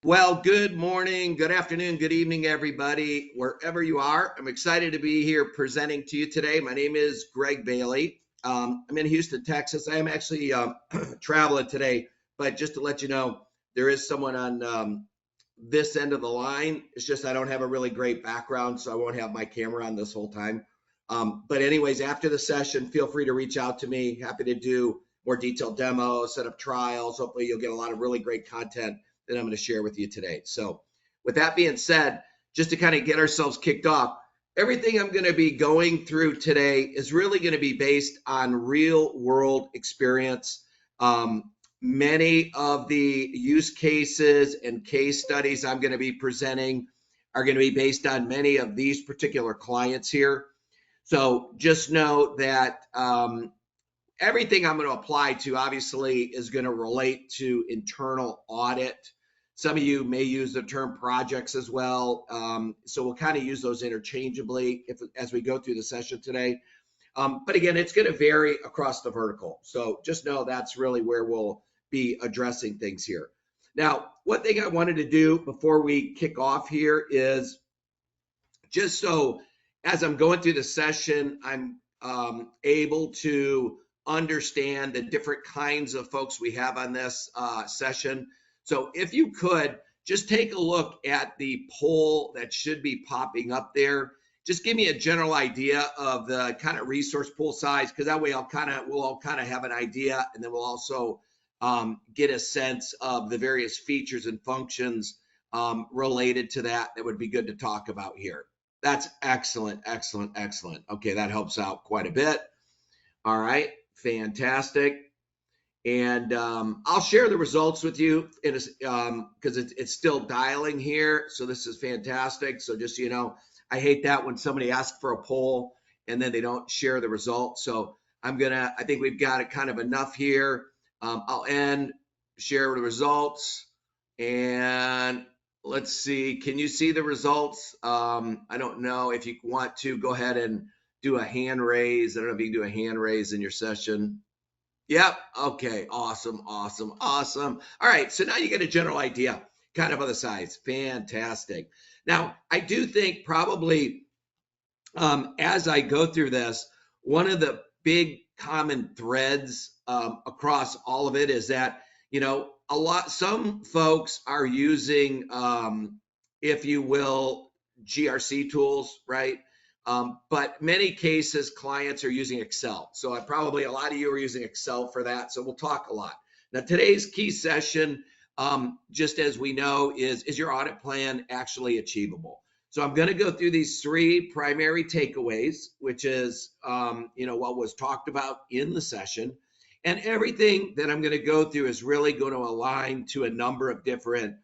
Well, good morning, good afternoon, good evening, everybody, wherever you are. I'm excited to be here presenting to you today. My name is Greg Bailey. I'm in Houston, Texas. I am actually traveling today, but just to let you know, there is someone on this end of the line. It's just I don't have a really great background, so I won't have my camera on this whole time. But anyways, after the session, feel free to reach out to me. Happy to do more detailed demos, set up trials. Hopefully you'll get a lot of really great content that I'm going to share with you today. So with that being said, just to kind of get ourselves kicked off, everything I'm going to be going through today is really going to be based on real world experience. Many of the use cases and case studies I'm going to be presenting are going to be based on many of these particular clients here. So just know that everything I'm going to apply to obviously is going to relate to internal audit. Some of you may use the term projects as well. So we'll kind of use those interchangeably as we go through the session today. But again, it's going to vary across the vertical. So just know that's really where we'll be addressing things here. Now, one thing I wanted to do before we kick off here is just so as I'm going through the session, I'm able to understand the different kinds of folks we have on this session. So if you could just take a look at the poll that should be popping up there. Just give me a general idea of the kind of resource pool size, because that way we'll all kind of have an idea, and then we'll also get a sense of the various features and functions related to that would be good to talk about here. That's excellent, excellent, excellent. Okay, that helps out quite a bit. All right, fantastic. And I'll share the results with you because it's still dialing here. So this is fantastic. So just so you know, I hate that when somebody asks for a poll and then they don't share the results. So I think we've got it kind of enough here. I'll share the results, and let's see. Can you see the results? I don't know if you want to go ahead and do a hand raise. I don't know if you can do a hand raise in your session. Yep. Okay. Awesome. Awesome. Awesome. All right. So now you get a general idea kind of the size. Fantastic. Now, I do think probably as I go through this, one of the big common threads across all of it is that, some folks are using, if you will, GRC tools, right? But many cases, clients are using Excel. So probably a lot of you are using Excel for that. So we'll talk a lot. Now, today's key session, just as we know, is your audit plan actually achievable? So I'm going to go through these three primary takeaways, which is, what was talked about in the session. And everything that I'm going to go through is really going to align to a number of different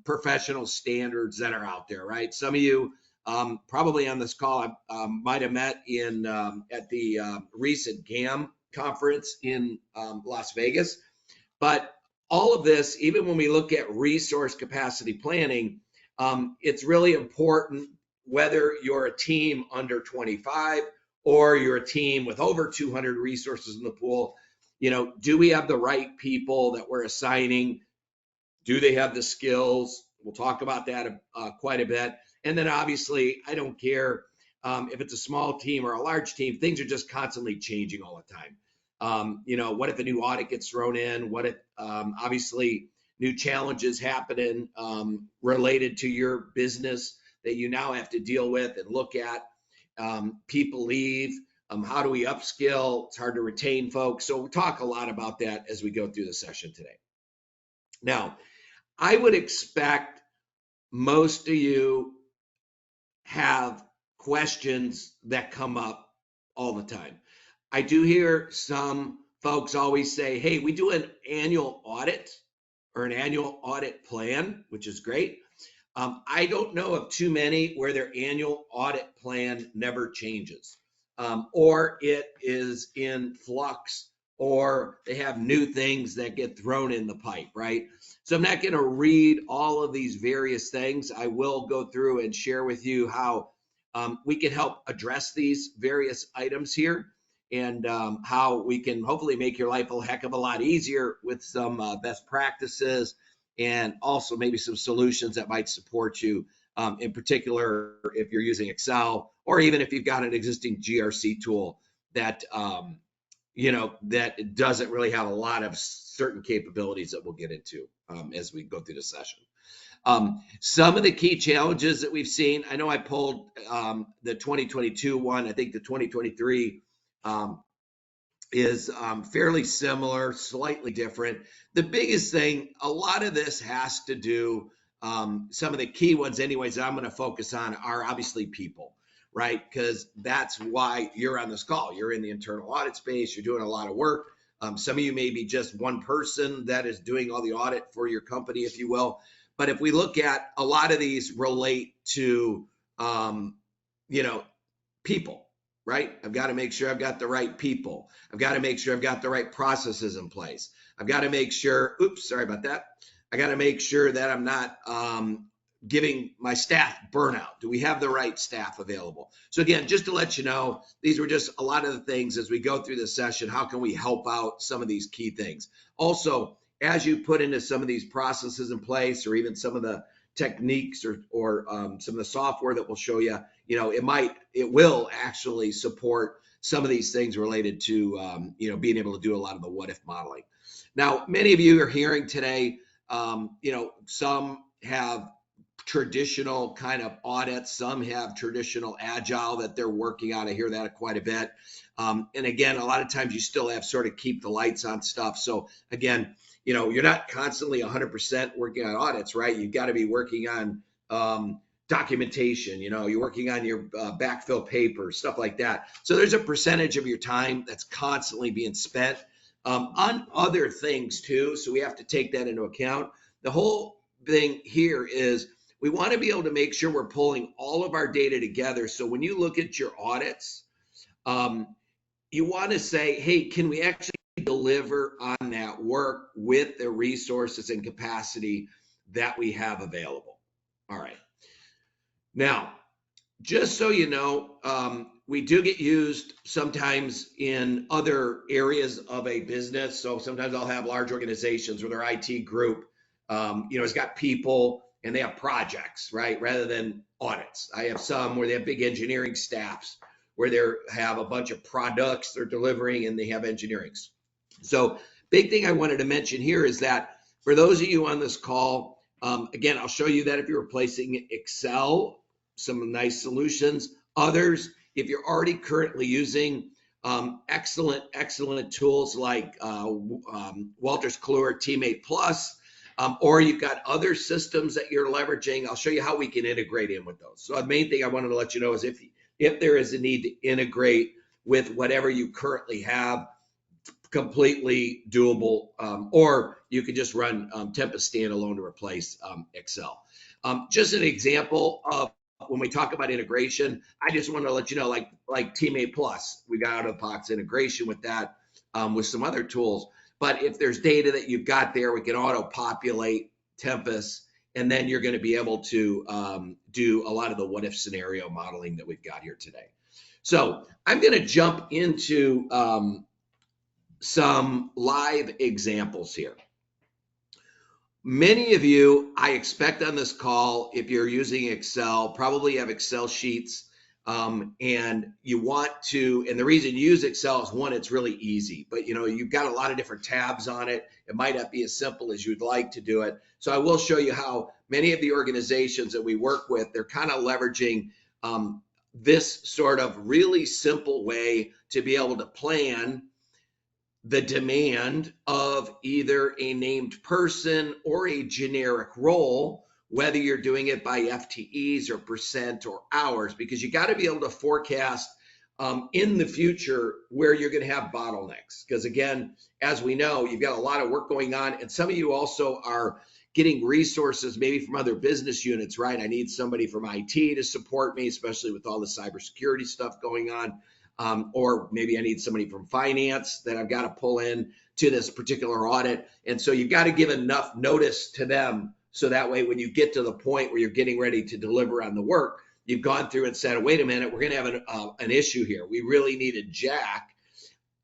professional standards that are out there, right? Some of you probably on this call might have met at the recent GAM conference in Las Vegas. But all of this, even when we look at resource capacity planning, it's really important whether you're a team under 25 or you're a team with over 200 resources in the pool. Do we have the right people that we're assigning? Do they have the skills? We'll talk about that quite a bit. And then obviously, I don't care if it's a small team or a large team, things are just constantly changing all the time. What if a new audit gets thrown in? What if obviously new challenges happen related to your business that you now have to deal with and look at? People leave. How do we upskill? It's hard to retain folks. So we'll talk a lot about that as we go through the session today. Now, I would expect most of you have questions that come up all the time. I do hear some folks always say, hey, we do an annual audit or an annual audit plan, which is great. I don't know of too many where their annual audit plan never changes, or it is in flux, or they have new things that get thrown in the pipe, right? So I'm not going to read all of these various things. I will go through and share with you how we can help address these various items here, and how we can hopefully make your life a heck of a lot easier with some best practices and also maybe some solutions that might support you, in particular if you're using Excel, or even if you've got an existing GRC tool that that doesn't really have a lot of certain capabilities that we'll get into as we go through the session. Some of the key challenges that we've seen, I know I pulled the 2022 one. I think the 2023 is fairly similar, slightly different. The biggest thing, a lot of this has to do, some of the key ones anyways that I'm going to focus on are obviously people, right? Because that's why you're on this call. You're in the internal audit space. You're doing a lot of work. Some of you may be just one person that is doing all the audit for your company, if you will. But if we look at a lot of these relate to, people, right? I've got to make sure I've got the right people. I've got to make sure I've got the right processes in place. I've got to make sure, sorry about that. I got to make sure that I'm not giving my staff burnout. Do we have the right staff available? So again, just to let you know, these were just a lot of the things as we go through this session. How can we help out some of these key things? Also, as you put into some of these processes in place, or even some of the techniques or some of the software that will show you, it will actually support some of these things related to, being able to do a lot of the what if modeling. Now, many of you are hearing today, some have traditional kind of audits, some have traditional agile that they're working on. I hear that quite a bit. And again, a lot of times you still have sort of keep the lights on stuff. So again, you're not constantly 100% working on audits, right? You've got to be working on documentation, you're working on your backfill papers, stuff like that. So there's a percentage of your time that's constantly being spent on other things too. So we have to take that into account. The whole thing here is we want to be able to make sure we're pulling all of our data together. So when you look at your audits, you want to say, hey, can we actually deliver on that work with the resources and capacity that we have available? All right. Now, just so you know, we do get used sometimes in other areas of a business. So sometimes I'll have large organizations where their IT group, has got people and they have projects, right? Rather than audits. I have some where they have big engineering staffs, where they have a bunch of products they're delivering and they have engineering. So big thing I wanted to mention here is that for those of you on this call, again, I'll show you that if you're replacing Excel, some nice solutions. Others, if you're already currently using excellent tools like Wolters Kluwer Teammate Plus, or you've got other systems that you're leveraging, I'll show you how we can integrate in with those. So the main thing I wanted to let you know is if there is a need to integrate with whatever you currently have, completely doable, or you could just run Tempus standalone to replace Excel. Just an example of when we talk about integration, I just want to let you know, like Teammate Plus, we got out-of-the-box integration with that, with some other tools. But if there's data that you've got there, we can auto-populate Tempus, and then you're going to be able to do a lot of the what-if scenario modeling that we've got here today. So I'm going to jump into some live examples here. Many of you, I expect on this call, if you're using Excel, probably have Excel sheets, and you want to, and the reason you use Excel is one, it's really easy, but you've got a lot of different tabs on it. It might not be as simple as you'd like to do it. So I will show you how many of the organizations that we work with, they're kind of leveraging this sort of really simple way to be able to plan the demand of either a named person or a generic role, whether you're doing it by FTEs or percent or hours, because you got to be able to forecast in the future where you're going to have bottlenecks. Because again, as we know, you've got a lot of work going on, and some of you also are getting resources maybe from other business units, right? I need somebody from IT to support me, especially with all the cybersecurity stuff going on. Or maybe I need somebody from finance that I've got to pull in to this particular audit. And so you've got to give enough notice to them, so that way when you get to the point where you're getting ready to deliver on the work, you've gone through and said, wait a minute, we're going to have an issue here. We really needed Jack.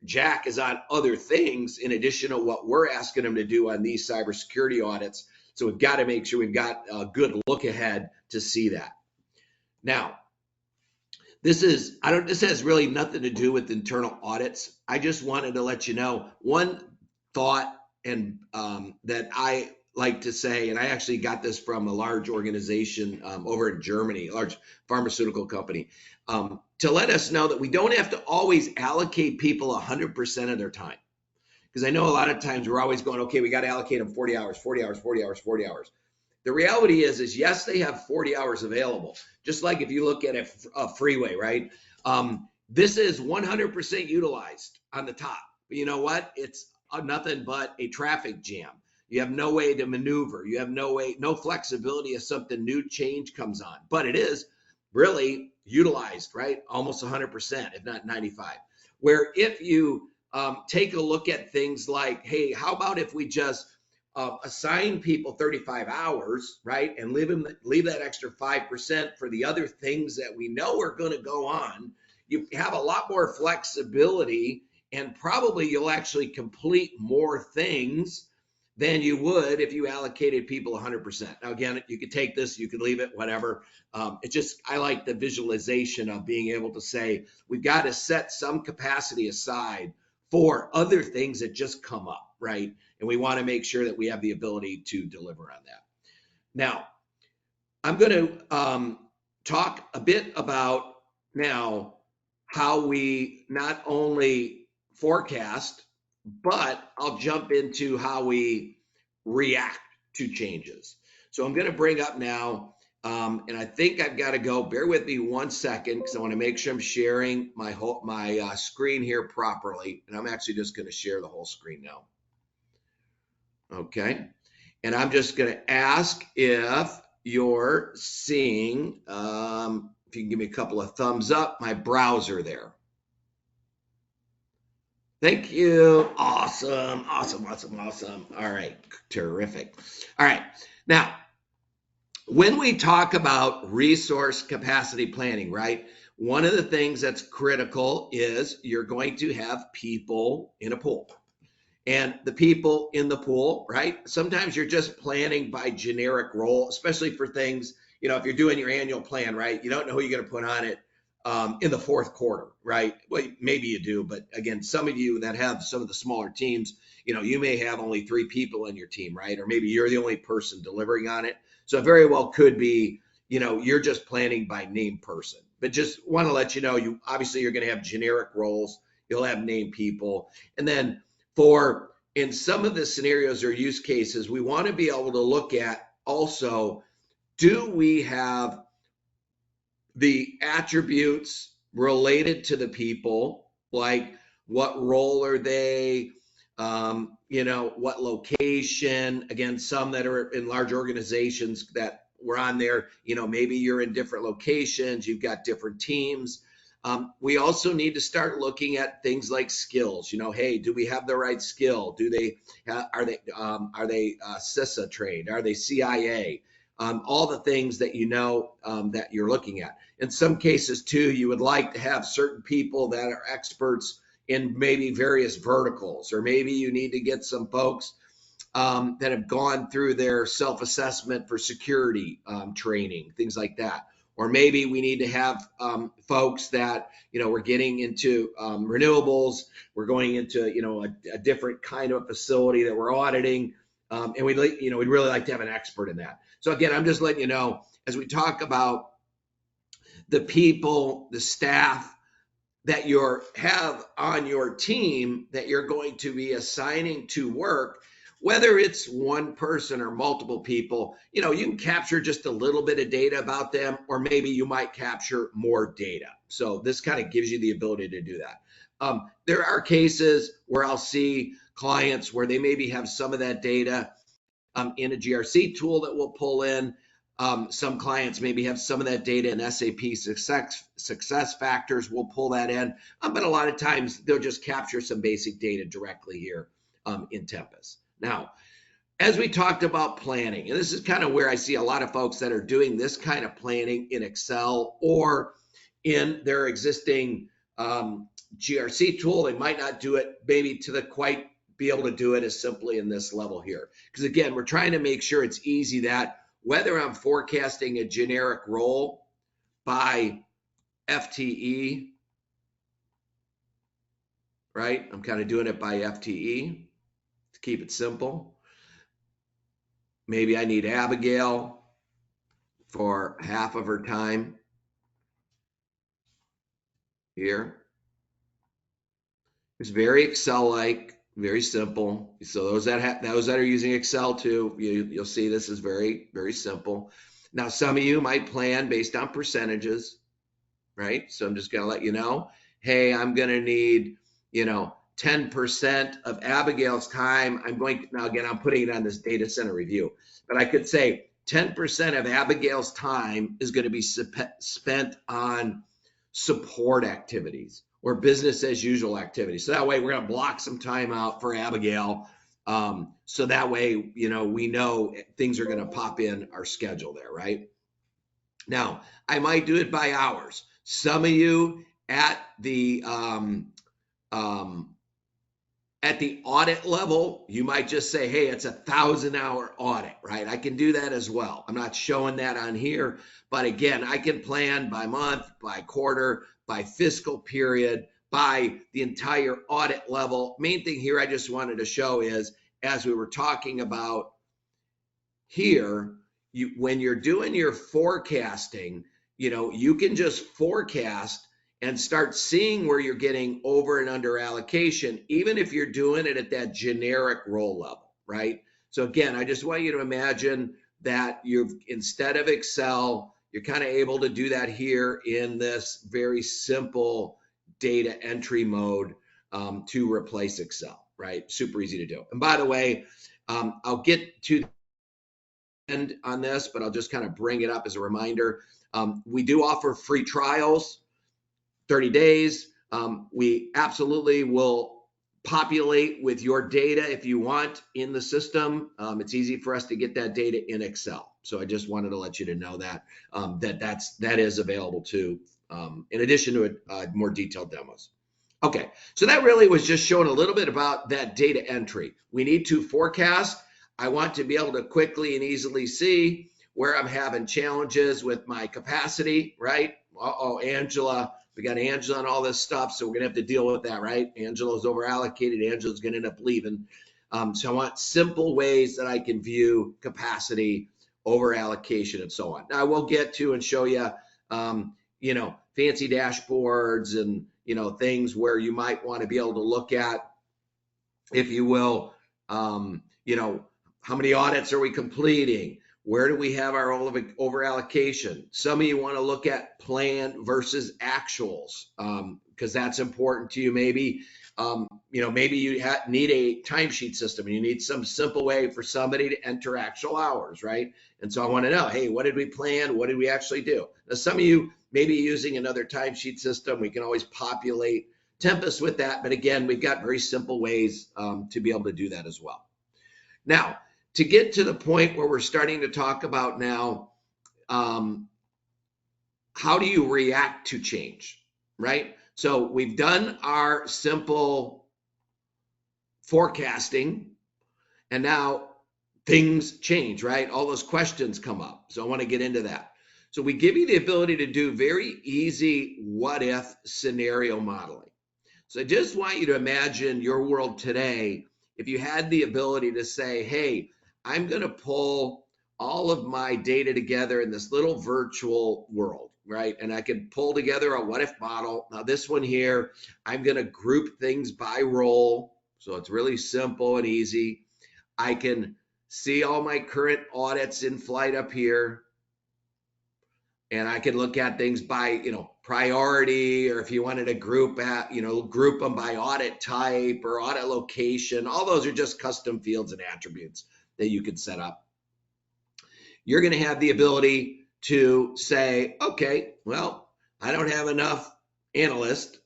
Jack is on other things in addition to what we're asking him to do on these cybersecurity audits. So we've got to make sure we've got a good look ahead to see that. Now, this has really nothing to do with internal audits. I just wanted to let you know one thought and that I like to say, and I actually got this from a large organization over in Germany, a large pharmaceutical company, to let us know that we don't have to always allocate people 100% of their time. Because I know a lot of times we're always going, okay, we got to allocate them 40 hours, 40 hours, 40 hours, 40 hours. The reality is yes, they have 40 hours available. Just like if you look at a freeway, right? This is 100% utilized on the top. But you know what? It's nothing but a traffic jam. You have no way to maneuver. You have no flexibility if something new change comes on. But it is really utilized, right? Almost 100%, if not 95. Where if you take a look at things like, hey, how about if we just assign people 35 hours, right? And leave that extra 5% for the other things that we know are going to go on. You have a lot more flexibility, and probably you'll actually complete more things than you would if you allocated people 100%. Now, again, you could take this, you could leave it, whatever. I like the visualization of being able to say, we've got to set some capacity aside for other things that just come up, right? And we want to make sure that we have the ability to deliver on that. Now, I'm going to talk a bit about now how we not only forecast, but I'll jump into how we react to changes. So I'm going to bring up now, and I think I've got to go. Bear with me 1 second because I want to make sure I'm sharing my screen here properly. And I'm actually just going to share the whole screen now. Okay. And I'm just going to ask if you're seeing, if you can give me a couple of thumbs up, my browser there. Thank you. Awesome. All right. Terrific. All right. Now, when we talk about resource capacity planning, right, one of the things that's critical is you're going to have people in a pool. And the people in the pool, right, sometimes you're just planning by generic role, especially for things, if you're doing your annual plan, right, you don't know who you're going to put on it in the fourth quarter, right? Well, maybe you do, but again, some of you that have some of the smaller teams, you may have only 3 people on your team, right? Or maybe you're the only person delivering on it. So it very well could be, you're just planning by name person. But just want to let you know, you're going to have generic roles. You'll have named people. And then in some of the scenarios or use cases, we want to be able to look at also, do we have the attributes related to the people, like what role are they, what location? Again, some that are in large organizations that were on there, maybe you're in different locations, you've got different teams. We also need to start looking at things like skills. Hey, do we have the right skill? Are they CISA trained? Are they CIA? All the things that that you're looking at. In some cases too, you would like to have certain people that are experts in maybe various verticals, or maybe you need to get some folks that have gone through their self-assessment for security training, things like that. Or maybe we need to have folks that, we're getting into renewables, we're going into, a different kind of facility that we're auditing, and we'd really like to have an expert in that. So again, I'm just letting you know, as we talk about the people, the staff that you have on your team that you're going to be assigning to work, whether it's one person or multiple people, you can capture just a little bit of data about them, or maybe you might capture more data. So this kind of gives you the ability to do that. There are cases where I'll see clients where they maybe have some of that data in a GRC tool that we'll pull in. Some clients maybe have some of that data in SAP success factors. We'll pull that in. But a lot of times they'll just capture some basic data directly here in Tempus. Now, as we talked about planning, and this is kind of where I see a lot of folks that are doing this kind of planning in Excel or in their existing GRC tool. They might not do it maybe to the quite be able to do it as simply in this level here. Because again, we're trying to make sure it's easy that whether I'm forecasting a generic role by FTE, right? I'm kind of doing it by FTE to keep it simple. Maybe I need Abigail for half of her time here. It's very Excel-like, very simple. So those that are using Excel too, you'll see this is very, very simple. Now, some of you might plan based on percentages, right? So I'm just going to let you know, hey, I'm going to need, 10% of Abigail's time. Now again, I'm putting it on this data center review, but I could say 10% of Abigail's time is going to be spent on support activities or business as usual activities. So that way we're going to block some time out for Abigail. So that way, we know things are going to pop in our schedule there, right? Now, I might do it by hours. Some of you at the audit level, you might just say, hey, it's a 1,000-hour audit, right? I can do that as well. I'm not showing that on here, but again, I can plan by month, by quarter, by fiscal period, by the entire audit level. Main thing here I just wanted to show is, as we were talking about here, when you're doing your forecasting, you can just forecast and start seeing where you're getting over and under allocation, even if you're doing it at that generic role level, right? So again, I just want you to imagine that instead of Excel, you're kind of able to do that here in this very simple data entry mode to replace Excel, right? Super easy to do. And by the way, I'll get to the end on this, but I'll just kind of bring it up as a reminder. We do offer free trials, 30 days. We absolutely will populate with your data if you want in the system. It's easy for us to get that data in Excel. So I just wanted to let you to know that that is available too, in addition to more detailed demos. Okay, so that really was just showing a little bit about that data entry. We need to forecast. I want to be able to quickly and easily see where I'm having challenges with my capacity, right? Uh-oh, Angela. We got Angela and all this stuff, so we're going to have to deal with that, right? Angela's over allocated. Angela's going to end up leaving. So I want simple ways that I can view capacity, over allocation, and so on. Now, I will get to and show you, fancy dashboards and, things where you might want to be able to look at, if you will, how many audits are we completing? Where do we have our over allocation? Some of you want to look at plan versus actuals because that's important to you. Maybe, maybe you need a timesheet system and you need some simple way for somebody to enter actual hours, right? And so I want to know, hey, what did we plan? What did we actually do? Now, some of you may be using another timesheet system. We can always populate Tempus with that. But again, we've got very simple ways to be able to do that as well. Now, to get to the point where we're starting to talk about now, how do you react to change, right? So we've done our simple forecasting, and now things change, right? All those questions come up. So I want to get into that. So we give you the ability to do very easy what-if scenario modeling. So I just want you to imagine your world today if you had the ability to say, hey, I'm going to pull all of my data together in this little virtual world, right? And I can pull together a what-if model. Now this one here, I'm going to group things by role. So it's really simple and easy. I can see all my current audits in flight up here. And I can look at things by, priority, or if you wanted to group them by audit type or audit location. All those are just custom fields and attributes that you could set up. You're going to have the ability to say, okay, well, I don't have enough analysts,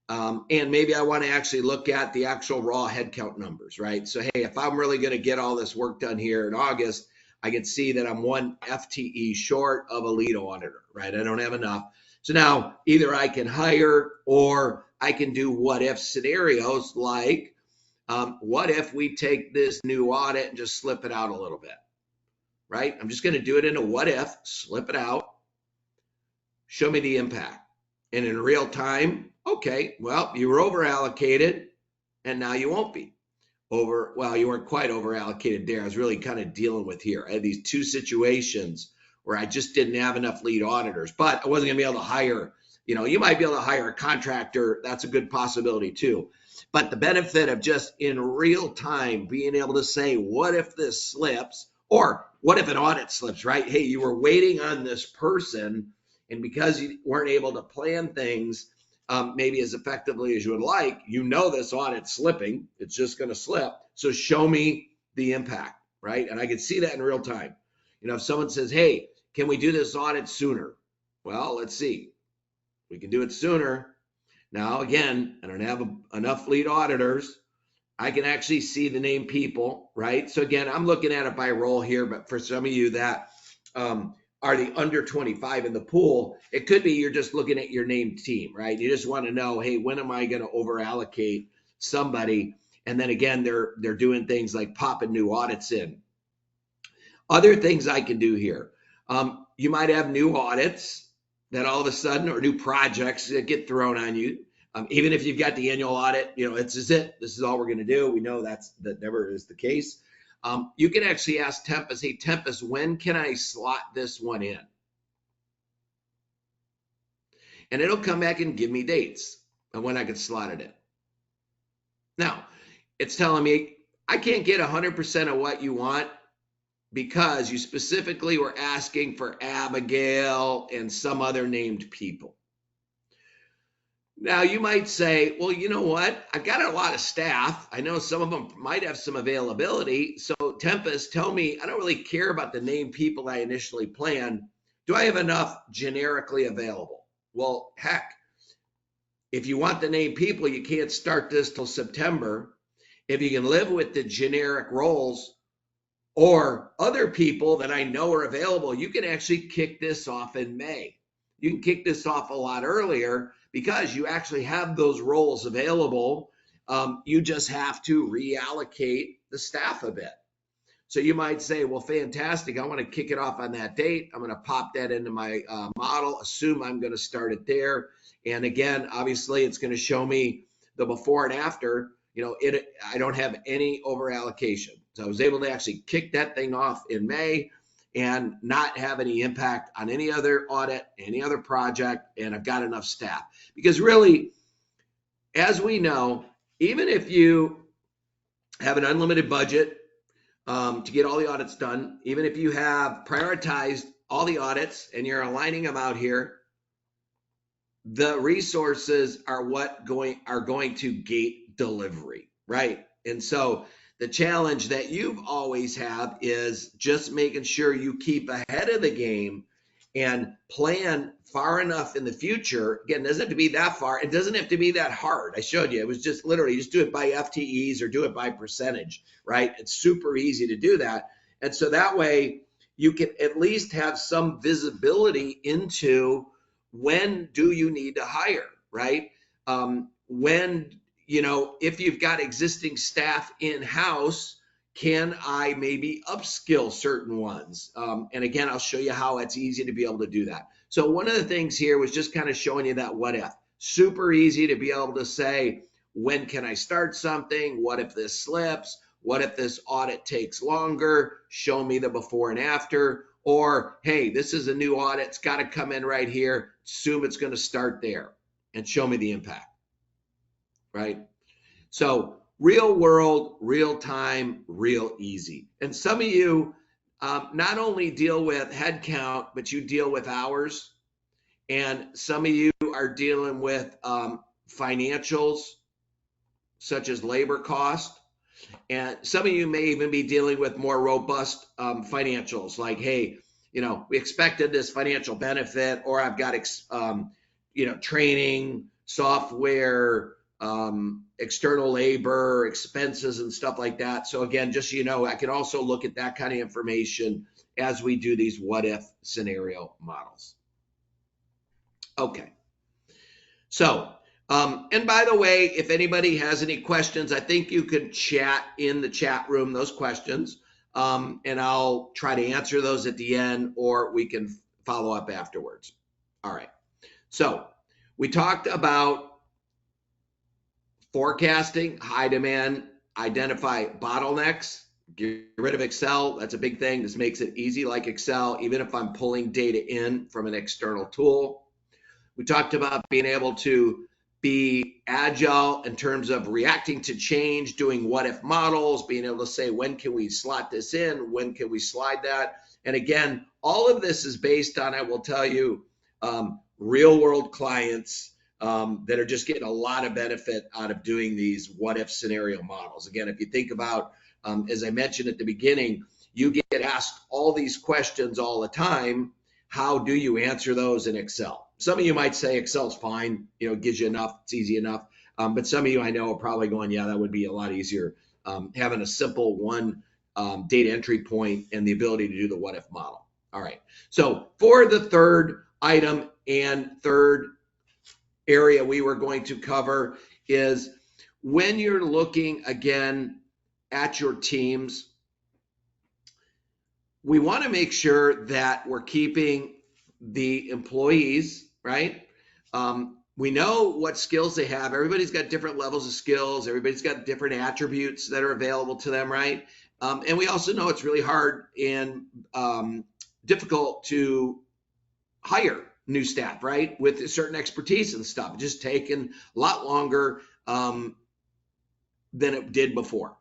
and maybe I want to actually look at the actual raw headcount numbers, right? So, hey, if I'm really going to get all this work done here in August, I can see that I'm 1 FTE short of a lead auditor, right? I don't have enough. So now either I can hire or I can do what if scenarios like, What if we take this new audit and just slip it out a little bit, right? I'm just going to do it in a what if, slip it out, show me the impact. And in real time, okay, well, you were over allocated and now you won't be well, you weren't quite over allocated there. I was really kind of dealing with here. I had these two situations where I just didn't have enough lead auditors, but I wasn't gonna be able to hire, you might be able to hire a contractor. That's a good possibility too. But the benefit of just in real time being able to say, what if this slips? Or what if an audit slips, right? Hey, you were waiting on this person, and because you weren't able to plan things maybe as effectively as you would like, this audit's slipping. It's just going to slip. So show me the impact, right? And I can see that in real time. If someone says, hey, can we do this audit sooner? Well, let's see. We can do it sooner. Now, again, I don't have enough lead auditors. I can actually see the named people, right? So again, I'm looking at it by role here, but for some of you that are the under 25 in the pool, it could be you're just looking at your named team, right? You just want to know, hey, when am I going to over allocate somebody? And then again, they're doing things like popping new audits in. Other things I can do here. You might have new audits that all of a sudden, or new projects that get thrown on you. Even if you've got the annual audit, this is it. This is all we're going to do. We know that never is the case. You can actually ask Tempus, hey, Tempus, when can I slot this one in? And it'll come back and give me dates of when I can slot it in. Now, it's telling me I can't get 100% of what you want because you specifically were asking for Abigail and some other named people. Now, you might say, well, you know what? I've got a lot of staff. I know some of them might have some availability. So Tempus, tell me, I don't really care about the named people I initially planned. Do I have enough generically available? Well, heck, if you want the named people, you can't start this till September. If you can live with the generic roles or other people that I know are available, you can actually kick this off in May. You can kick this off a lot earlier because you actually have those roles available. You just have to reallocate the staff a bit. So you might say, well, fantastic. I want to kick it off on that date. I'm going to pop that into my model, assume I'm going to start it there. And again, obviously, it's going to show me the before and after. I don't have any over allocation. So I was able to actually kick that thing off in May and not have any impact on any other audit, any other project, and I've got enough staff. Because really, as we know, even if you have an unlimited budget to get all the audits done, even if you have prioritized all the audits and you're aligning them out here, the resources are going to gate delivery, right? And so the challenge that you've always have is just making sure you keep ahead of the game and plan far enough in the future. Again, it doesn't have to be that far. It doesn't have to be that hard. I showed you. It was just literally just do it by FTEs or do it by percentage, right? It's super easy to do that. And so that way you can at least have some visibility into when do you need to hire, right? If you've got existing staff in-house, can I maybe upskill certain ones? And again, I'll show you how it's easy to be able to do that. So one of the things here was just kind of showing you that what if. Super easy to be able to say, when can I start something? What if this slips? What if this audit takes longer? Show me the before and after. Or, hey, this is a new audit. It's got to come in right here. Assume it's going to start there and show me the impact, right? So real world, real time, real easy. And some of you not only deal with headcount, but you deal with hours. And some of you are dealing with financials, such as labor cost. And some of you may even be dealing with more robust financials, like, hey, we expected this financial benefit, or I've got, training, software, external labor, expenses, and stuff like that. So again, just I can also look at that kind of information as we do these what if scenario models. Okay. So And by the way, if anybody has any questions, I think you could chat in the chat room those questions, and I'll try to answer those at the end, or we can follow up afterwards. All right. So we talked about forecasting, high demand, identify bottlenecks, get rid of Excel. That's a big thing. This makes it easy like Excel, even if I'm pulling data in from an external tool. We talked about being able to be agile in terms of reacting to change, doing what if models, being able to say, when can we slot this in? When can we slide that? And again, all of this is based on, I will tell you, real world clients that are just getting a lot of benefit out of doing these what if scenario models. Again, if you think about, as I mentioned at the beginning, you get asked all these questions all the time. How do you answer those in Excel? Some of you might say Excel's fine, it gives you enough, it's easy enough. But some of you I know are probably going, yeah, that would be a lot easier. Having a simple one data entry point and the ability to do the what if model. All right. So for the third item and third area we were going to cover is when you're looking again at your teams, we want to make sure that we're keeping the employees, right? We know what skills they have. Everybody's got different levels of skills. Everybody's got different attributes that are available to them, right? And we also know it's really hard and difficult to hire new staff, right? With certain expertise and stuff. Just taken a lot longer than it did before.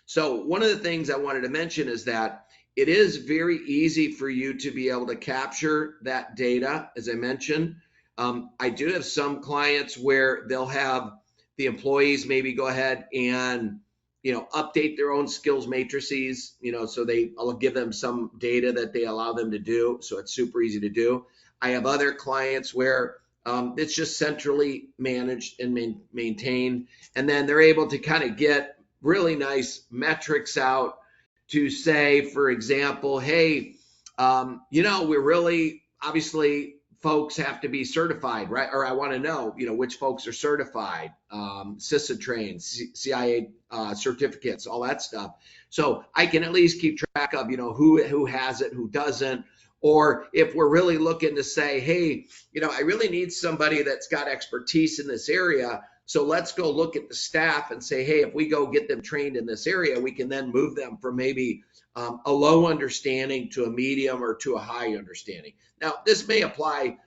So one of the things I wanted to mention is that it is very easy for you to be able to capture that data, as I mentioned. I do have some clients where they'll have the employees maybe go ahead and update their own skills matrices, so I'll give them some data that they allow them to do, so it's super easy to do. I have other clients where it's just centrally managed and maintained, and then they're able to kind of get really nice metrics out to say, for example, hey, we're really, obviously folks have to be certified, right? Or I want to know, which folks are certified, CISA trained, CIA certificates, all that stuff. So I can at least keep track of, who has it, who doesn't. Or if we're really looking to say, hey, I really need somebody that's got expertise in this area. So let's go look at the staff and say, hey, if we go get them trained in this area, we can then move them from maybe a low understanding to a medium or to a high understanding. Now, this may apply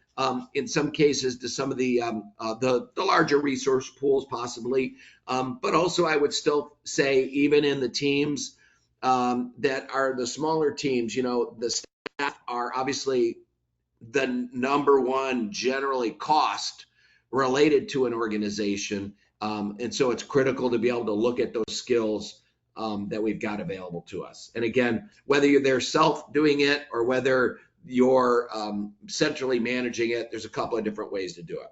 in some cases to some of the larger resource pools possibly, but also I would still say even in the teams that are the smaller teams, the staff are obviously the number one generally cost related to an organization. And so it's critical to be able to look at those skills that we've got available to us. And again, whether they're self doing it or whether you're centrally managing it, there's a couple of different ways to do it.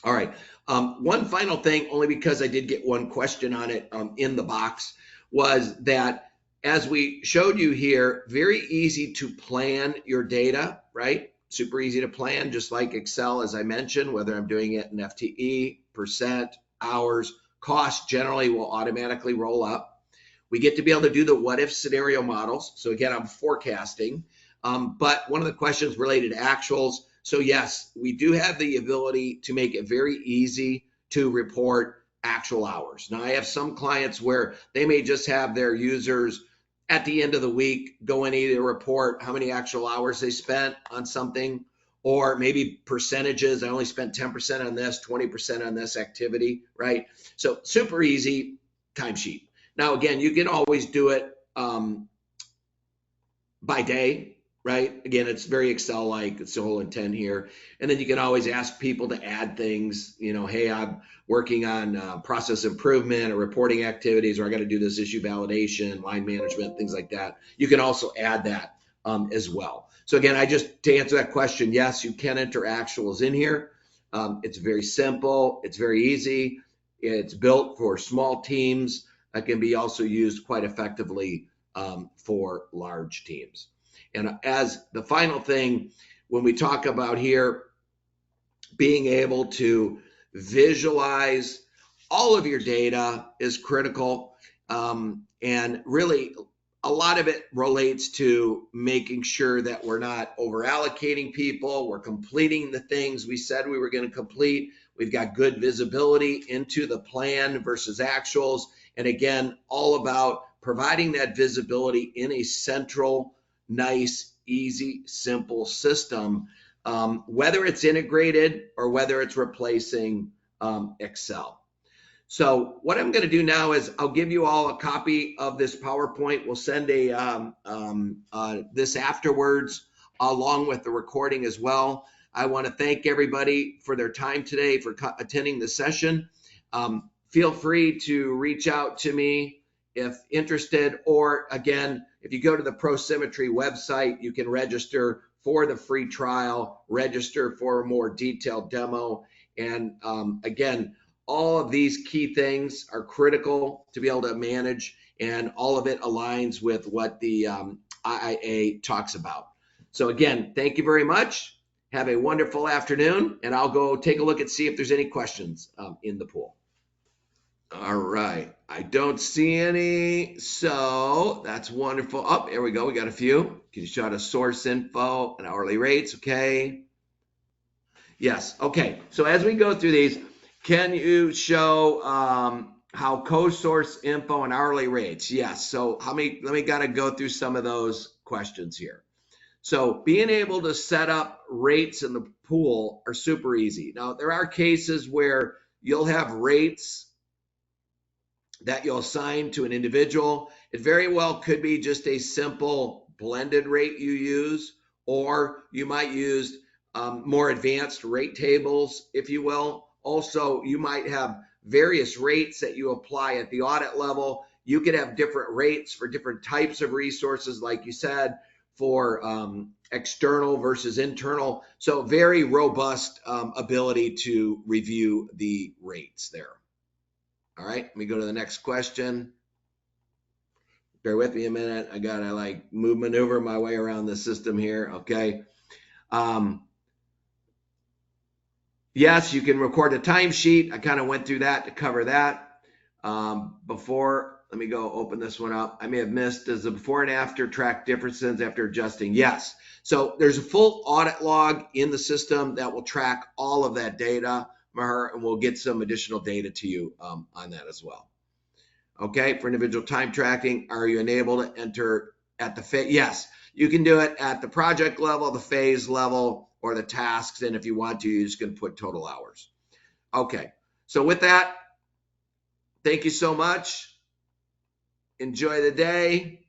All right. One final thing, only because I did get one question on it in the box, was that as we showed you here, very easy to plan your data, right? Super easy to plan, just like Excel, as I mentioned, whether I'm doing it in FTE, percent, hours, cost generally will automatically roll up. We get to be able to do the what if scenario models. So again, I'm forecasting, but one of the questions related to actuals. So yes, we do have the ability to make it very easy to report actual hours. Now I have some clients where they may just have their users at the end of the week go in either report how many actual hours they spent on something, or maybe percentages. I only spent 10% on this, 20% on this activity, right? So super easy timesheet. Now, again, you can always do it by day, right? Again, it's very Excel-like. It's the whole intent here. And then you can always ask people to add things, hey, I'm working on process improvement or reporting activities, or I got to do this issue validation, line management, things like that. You can also add that as well. So again, to answer that question, yes, you can enter actuals in here. It's very simple. It's very easy. It's built for small teams. That can be also used quite effectively for large teams. And as the final thing, when we talk about here, being able to visualize all of your data is critical. And really, a lot of it relates to making sure that we're not over allocating people. We're completing the things we said we were going to complete. We've got good visibility into the plan versus actuals. And again, all about providing that visibility in a central, nice, easy, simple system, whether it's integrated or whether it's replacing Excel. So what I'm going to do now is I'll give you all a copy of this PowerPoint. We'll send this afterwards along with the recording as well. I want to thank everybody for their time today, for attending the session. Feel free to reach out to me if interested, or again, if you go to the Prosymmetry website, you can register for the free trial, register for a more detailed demo. And again, all of these key things are critical to be able to manage, and all of it aligns with what the IIA talks about. So again, thank you very much. Have a wonderful afternoon, and I'll go take a look and see if there's any questions in the pool. All right, I don't see any, so that's wonderful. Oh, there we go, we got a few. Can you show us source info and hourly rates? Okay. Yes, okay, so as we go through these, can you show how co-source info and hourly rates? Yes, so let me gotta go through some of those questions here. So being able to set up rates in the pool are super easy. Now, there are cases where you'll have rates that you'll assign to an individual. It very well could be just a simple blended rate you use, or you might use more advanced rate tables, if you will. Also, you might have various rates that you apply at the audit level. You could have different rates for different types of resources, like you said, for external versus internal. So very robust ability to review the rates there. All right, let me go to the next question. Bear with me a minute. I gotta like maneuver my way around the system here. Okay. Yes, you can record a timesheet. I kind of went through that to cover that before. Let me go open this one up. I may have missed, does the before and after track differences after adjusting? Yes. So there's a full audit log in the system that will track all of that data, Maher, and we'll get some additional data to you on that as well. Okay, for individual time tracking, are you enabled to enter at the phase? Yes, you can do it at the project level, the phase level, or the tasks, and if you want to, you're just going to put total hours. Okay, so with that, thank you so much. Enjoy the day.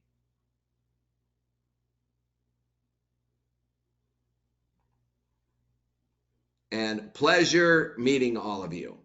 And pleasure meeting all of you.